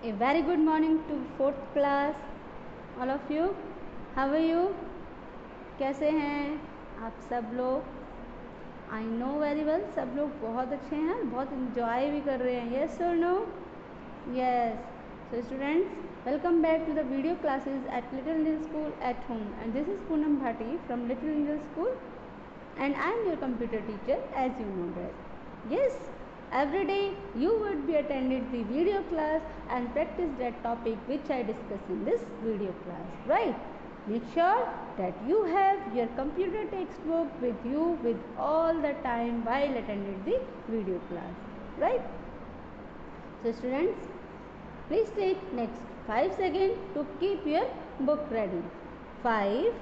A very good morning to 4th class, all of you. How are you? कैसे हैं आप सब लोग? I know very well, सब लोग बहुत अच्छे हैं, बहुत enjoy भी कर रहे हैं. Yes or no? Yes. So students, welcome back to the video classes at Little Angel School at home. And this is Poonam Bhati from Little Angel School, and I am your computer teacher, as you know that. Yes. Every day you would be attended the video class and practice that topic which I discuss in this video class, right? Make sure that you have your computer textbook with you with all the time while attending the video class, right? So students, please take next 5 seconds to keep your book ready. 5,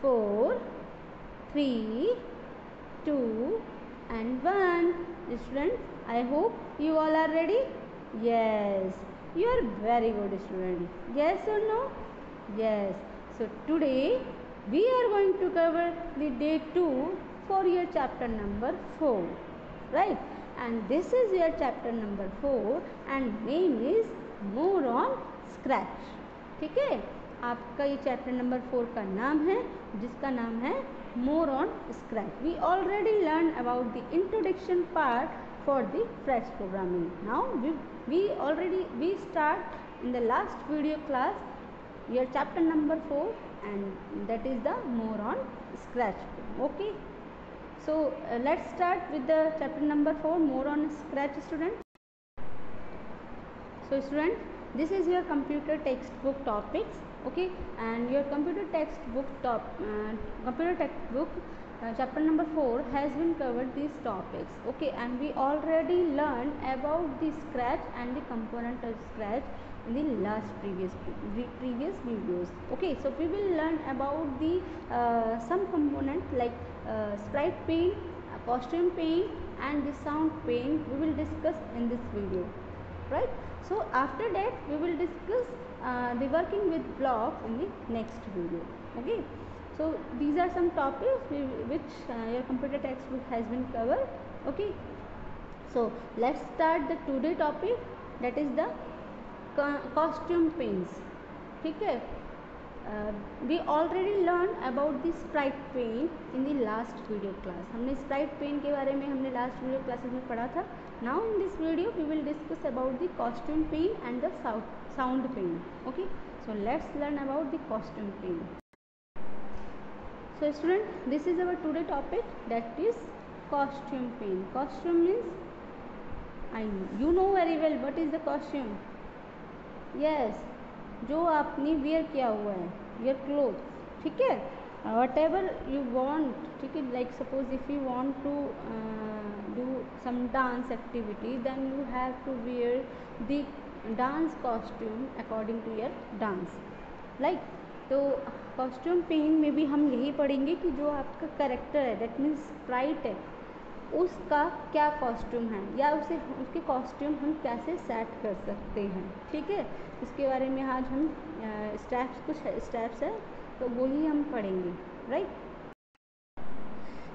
4, 3, 2 and 1. Students, I hope you all are ready. Yes, you are very good student. Yes or no? Yes. So today we are going to cover the day 2 for your chapter number 4, right? And this is your chapter number 4 and name is More on Scratch. ठीक है, आपका ये chapter number 4 का नाम है, जिसका नाम है More on Scratch. We already learned about the introduction part for the Scratch programming. Now we start in the last video class your chapter number 4 and that is the More on Scratch. Okay. So let's start with the chapter number 4, More on Scratch, student. So student, this is your computer textbook topics, okay, and your computer textbook chapter number 4 has been covered these topics, okay, and we already learned about the Scratch and the component of Scratch in the last previous videos, okay. So we will learn about the some component like sprite pane, costume pane and the sound pane we will discuss in this video, right? So after that we will discuss the working with blocks in the next video, okay. So these are some topics which your computer textbook has been covered, okay. So let's start the today topic, that is the costume panes, ठीक है. We already learned about the sprite pane in the last video class. हमने sprite pane के बारे में हमने last video classes में पढ़ा था. Now in this video we will discuss about the costume pane and the sound pane. Okay, so let's learn about the costume pane. So student, this is our today topic, that is costume pane. Costume means you know very well what is the costume. Yes, जो आपने where किया हुआ है, your cloth, ठीक है, what ever you want, ठीक है. Like suppose if you want to do some dance activity, then you have to wear the dance costume according to your dance, like. तो कॉस्ट्यूम पेन में भी हम यही पढ़ेंगे कि जो आपका करेक्टर है, दैट मीन्स स्प्राइट है, उसका क्या कॉस्ट्यूम है या उसके कॉस्ट्यूम हम कैसे सेट कर सकते हैं, ठीक है. इसके बारे में आज हम कुछ स्टेप्स है तो वही हम पढ़ेंगे, right.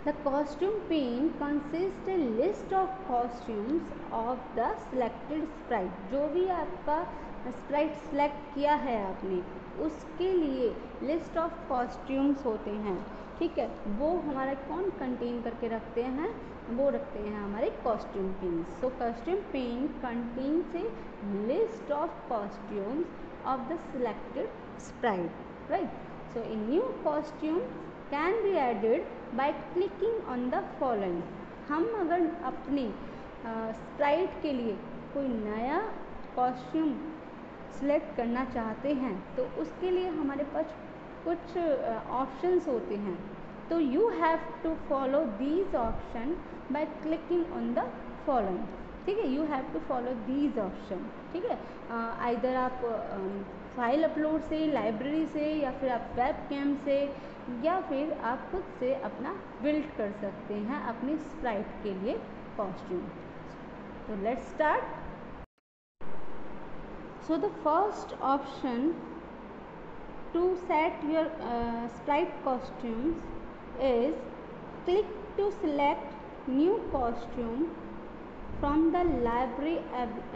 The costume pane consist a list of costumes of the selected sprite. जो भी आपका स्प्राइट सेलेक्ट किया है आपने, उसके लिए लिस्ट ऑफ कॉस्ट्यूम्स होते हैं, ठीक है. वो हमारा कौन कंटेन करके रखते हैं, वो रखते हैं हमारे costume pane. So costume pane contains a list of costumes of the selected sprite, right. So a new costume can be added by clicking on the following. हम अगर अपने स्प्राइट के लिए कोई नया कॉस्ट्यूम सिलेक्ट करना चाहते हैं तो उसके लिए हमारे पास कुछ ऑप्शंस होते हैं. तो you have to follow these option by clicking on the following, ठीक है. You have to follow these option, ठीक है. आइदर आप फाइल अपलोड से, लाइब्रेरी से, या फिर आप वेब कैम से, या फिर आप खुद से अपना बिल्ड कर सकते हैं अपने स्प्राइट के लिए कॉस्ट्यूम. तो let's start. So the first option to set your sprite costumes is click to select new costume from the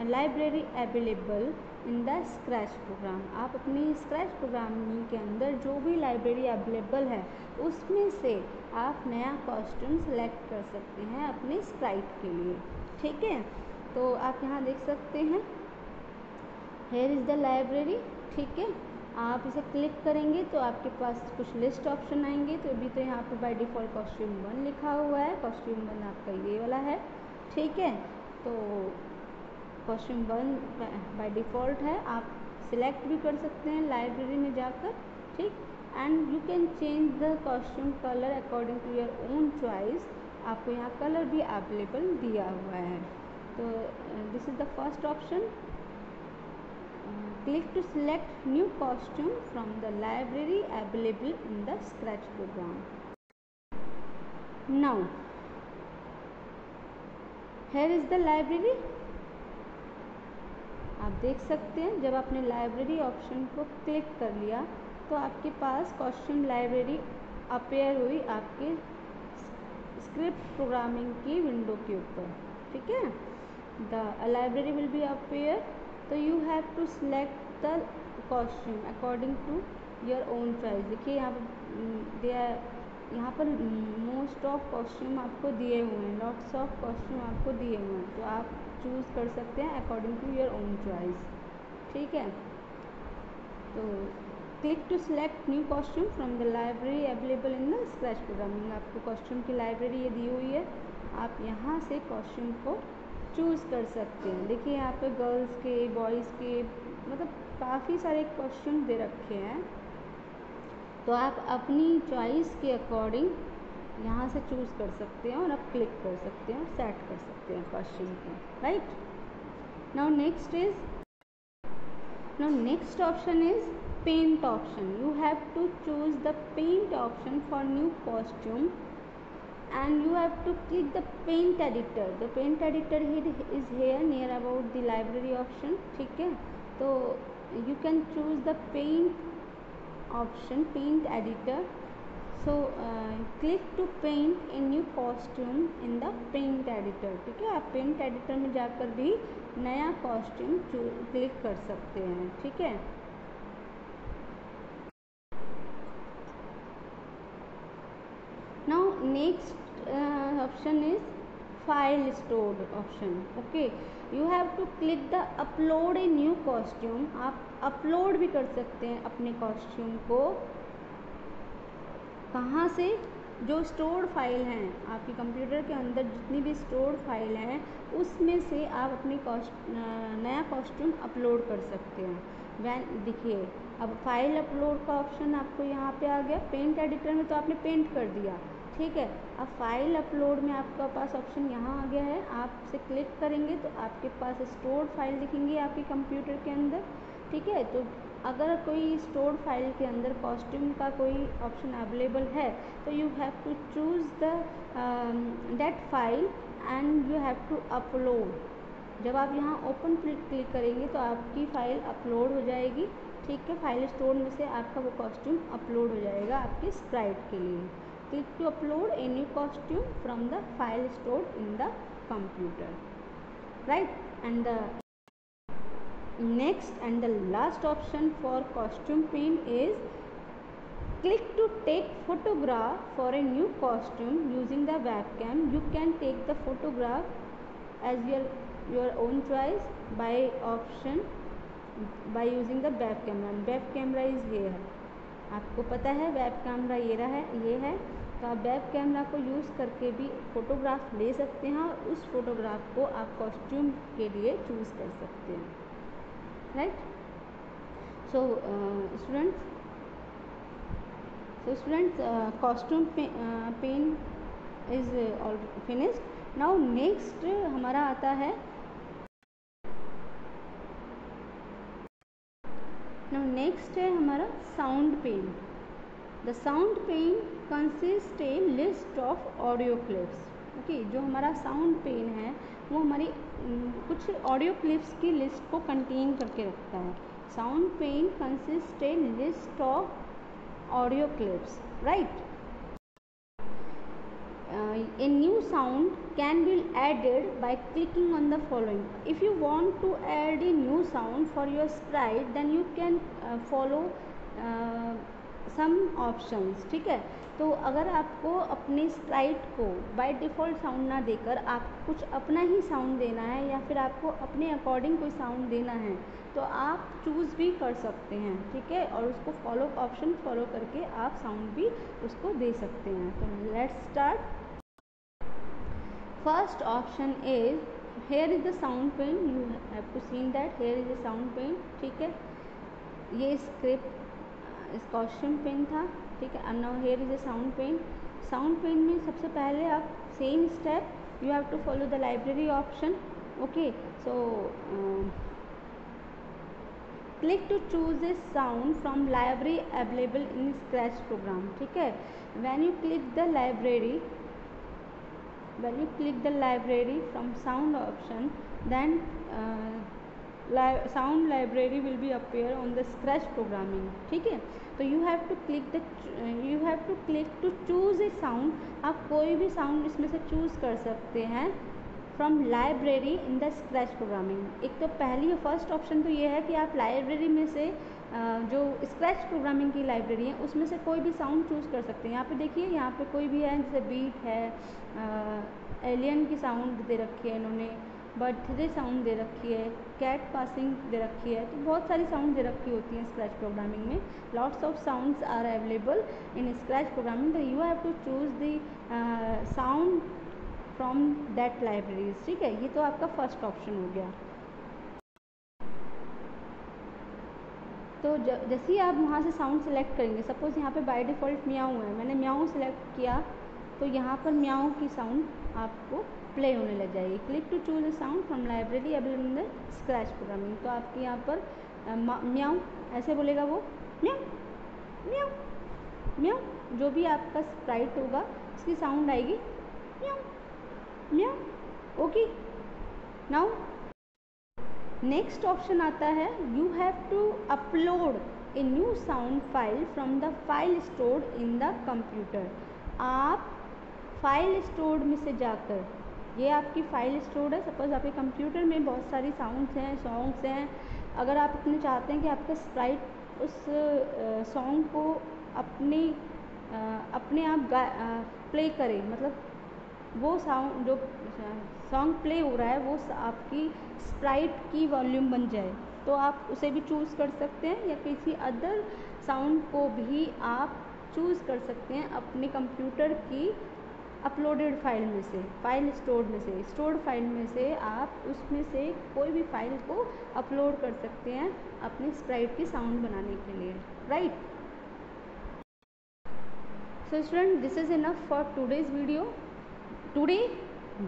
library available in the Scratch program. आप अपनी स्क्रैच प्रोग्रामिंग के अंदर जो भी लाइब्रेरी अवेलेबल है उसमें से आप नया कॉस्ट्यूम सेलेक्ट कर सकते हैं अपने स्प्राइट के लिए। ठीक है, तो आप यहाँ देख सकते हैं हेयर इज़ द लाइब्रेरी। ठीक है, आप इसे क्लिक करेंगे तो आपके पास कुछ लिस्ट ऑप्शन आएंगे। तो अभी तो यहाँ पे बाय डिफ़ॉल्ट कॉस्ट्यूम 1 लिखा हुआ है, कॉस्ट्यूम 1 आपका ये वाला है। ठीक है, तो कॉस्ट्यूम 1 बाय डिफ़ॉल्ट है, आप सिलेक्ट भी कर सकते हैं लाइब्रेरी में जाकर। ठीक, and you can change the costume colour according to your own choice. आपको यहाँ कलर भी अवेलेबल दिया हुआ है। तो this is the first option, click to select new costume from the library available in the scratch program. Now here is the library। आप देख सकते हैं जब आपने लाइब्रेरी ऑप्शन को क्लिक कर लिया तो आपके पास कॉस्ट्यूम लाइब्रेरी अपेयर हुई आपके स्क्रिप्ट प्रोग्रामिंग की विंडो के ऊपर। ठीक है, the library will be appear. तो you have to select the costume according to your own choice. देखिए यहाँ पर मोस्ट ऑफ कॉस्ट्यूम आपको दिए हुए हैं, लॉट्स ऑफ कॉस्ट्यूम आपको दिए हुए हैं, तो आप चूज़ कर सकते हैं according to your own choice. ठीक है, तो click to select new costume from the library available in the Scratch programming. आपको कॉस्ट्यूम की लाइब्रेरी ये दी हुई है, आप यहाँ से कॉस्ट्यूम को चूज़ कर सकते हैं। देखिए यहाँ पे गर्ल्स के, बॉयज़ के, मतलब काफ़ी सारे कॉस्ट्यूम दे रखे हैं, तो आप अपनी चॉइस के अकॉर्डिंग यहाँ से चूज़ कर सकते हैं और आप क्लिक कर सकते हैं और सेट कर सकते हैं कॉस्ट्यूम को। Right, now next option is paint option. You have to choose the paint option for new costume and you have to click the paint editor. The paint editor is here near about the library option. ठीक है, तो you can choose the paint option, paint editor. So click to paint a new costume in the paint editor. ठीक है, आप paint editor में जाकर भी नया कॉस्ट्यूम क्लिक कर सकते हैं। ठीक है, now next option is file stored option. Okay, you have to click the upload a new costume। आप अपलोड भी कर सकते हैं अपने कॉस्ट्यूम को। कहाँ से? जो स्टोर्ड फाइल हैं आपके कंप्यूटर के अंदर, जितनी भी स्टोर्ड फाइल हैं उसमें से आप अपनी नया कॉस्ट्यूम अपलोड कर सकते हैं। देखिए अब फाइल अपलोड का ऑप्शन आपको यहाँ पे आ गया। पेंट एडिटर में तो आपने पेंट कर दिया, ठीक है, अब फाइल अपलोड में आपका पास ऑप्शन यहाँ आ गया है। आप इसे क्लिक करेंगे तो आपके पास स्टोर्ड फाइल दिखेंगी आपके कंप्यूटर के अंदर। ठीक है, तो अगर कोई स्टोर्ड फाइल के अंदर कॉस्ट्यूम का कोई ऑप्शन अवेलेबल है तो you have to choose the that file and you have to upload. जब आप यहाँ ओपन क्लिक करेंगे तो आपकी फ़ाइल अपलोड हो जाएगी। ठीक है, फाइल स्टोर में से आपका वो कॉस्ट्यूम अपलोड हो जाएगा आपके स्प्राइट के लिए। Click to upload a new costume from the file stored in the computer. Right, and the next and the last option for costume paint is click to take photograph for a new costume using the webcam. You can take the photograph as your own choice by option by using the web camera. Web camera is here. आपको पता है web camera ये है, तो आप web camera को use करके भी फ़ोटोग्राफ ले सकते हैं और उस फोटोग्राफ को आप कॉस्ट्यूम के लिए चूज़ कर सकते हैं। Right, so students, costume paint is all finished. Now next हमारा आता है, हमारा sound pane. The sound pane consist a list of audio clips. Okay, जो हमारा साउंड पेन है वो हमारी कुछ ऑडियो क्लिप्स की लिस्ट को कंटेन करके रखता है। Sound pane consist a list of audio clips. Right, a new sound can be added by clicking on the following. If you want to add a new sound for your sprite, then you can follow some options. ठीक है, तो अगर आपको अपने Sprite को by default sound ना देकर आप कुछ अपना ही साउंड देना है या फिर आपको अपने अकॉर्डिंग कोई साउंड देना है, तो आप चूज़ भी कर सकते हैं. ठीक है, और उसको ऑप्शन फॉलो करके आप साउंड भी उसको दे सकते हैं. तो let's start. First option is, here is the sound pane. You have to seen that here is the sound pane. ठीक है, ये स्क्रिप्ट इस कॉस्ट्यूम पेन था. ठीक है, अब now here is a sound pane. Sound pane में सबसे पहले आप same step you have to follow the library option. Okay, so click to choose a sound from library available in Scratch program. ठीक है, when you click the library from sound option, then sound library will be appear on the scratch programming. ठीक है, तो you have to click to choose a sound. आप कोई भी sound इसमें से चूज़ कर सकते हैं from library in the Scratch programming. एक तो पहली फर्स्ट ऑप्शन तो ये है कि आप लाइब्रेरी में से जो स्क्रैच प्रोग्रामिंग की लाइब्रेरी है उसमें से कोई भी साउंड चूज़ कर सकते हैं. यहाँ पे देखिए, यहाँ पे कोई भी है, जैसे बीट है, एलियन की साउंड दे रखी है इन्होंने, बर्थडे साउंड दे रखी है, कैट पासिंग दे रखी है. तो बहुत सारी साउंड दे रखी होती हैं स्क्रैच प्रोग्रामिंग में. Lots of sounds are available in scratch programming. तो you have to choose the sound from that libraries. ठीक है, ये तो आपका फर्स्ट ऑप्शन हो गया. तो जैसे ही आप वहाँ से साउंड सेलेक्ट करेंगे, सपोज़ यहाँ पे बाय डिफ़ॉल्ट म्याऊ है, मैंने म्याऊ सेलेक्ट किया, तो यहाँ पर म्याऊ की साउंड आपको प्ले होने लग जाएगी. Click to choose a sound from library available in the Scratch programming. तो आपके यहाँ पर म्याऊ ऐसे बोलेगा, वो म्याऊ म्याऊ म्याऊ, जो भी आपका स्प्राइट होगा उसकी साउंड आएगी म्याऊ म्याऊ. ओके, नाउ नेक्स्ट ऑप्शन आता है, you have to upload a new sound file from the file stored in the computer. आप फाइल स्टोर्ड में से जाकर, ये आपकी फाइल स्टोर्ड है, सपोज आपके कंप्यूटर में बहुत सारी साउंड्स हैं, सॉन्ग्स हैं. अगर आप अपने चाहते हैं कि आपका स्प्राइट उस सॉन्ग को अपने आप प्ले करे, मतलब वो साउंड जो सॉन्ग प्ले हो रहा है वो आपकी स्प्राइट की वॉल्यूम बन जाए, तो आप उसे भी चूज़ कर सकते हैं, या किसी अदर साउंड को भी आप चूज़ कर सकते हैं अपने कंप्यूटर की अपलोडेड फाइल में से, फाइल स्टोर्ड फाइल में से आप उसमें से कोई भी फाइल को अपलोड कर सकते हैं अपने स्प्राइट की साउंड बनाने के लिए. Right. So students, this is enough for today's video. Today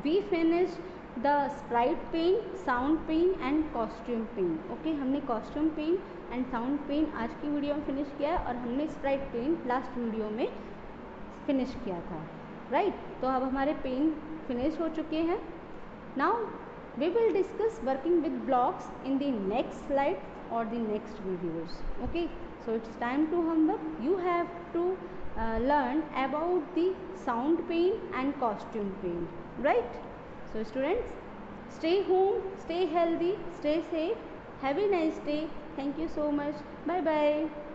we finished the sprite paint, sound paint and costume paint. Okay, हमने costume paint and sound paint आज की वीडियो में फिनिश किया है, और हमने sprite paint लास्ट वीडियो में finish किया था. राइट, तो अब हमारे पेन फिनिश हो चुके हैं. Now we will discuss working with blocks in the next slide or the next videos. Okay, so it's time to homework. You have to learn about the sound paint and costume paint. Right, so students, stay home, stay healthy, stay safe, have a nice day. Thank you so much. Bye bye.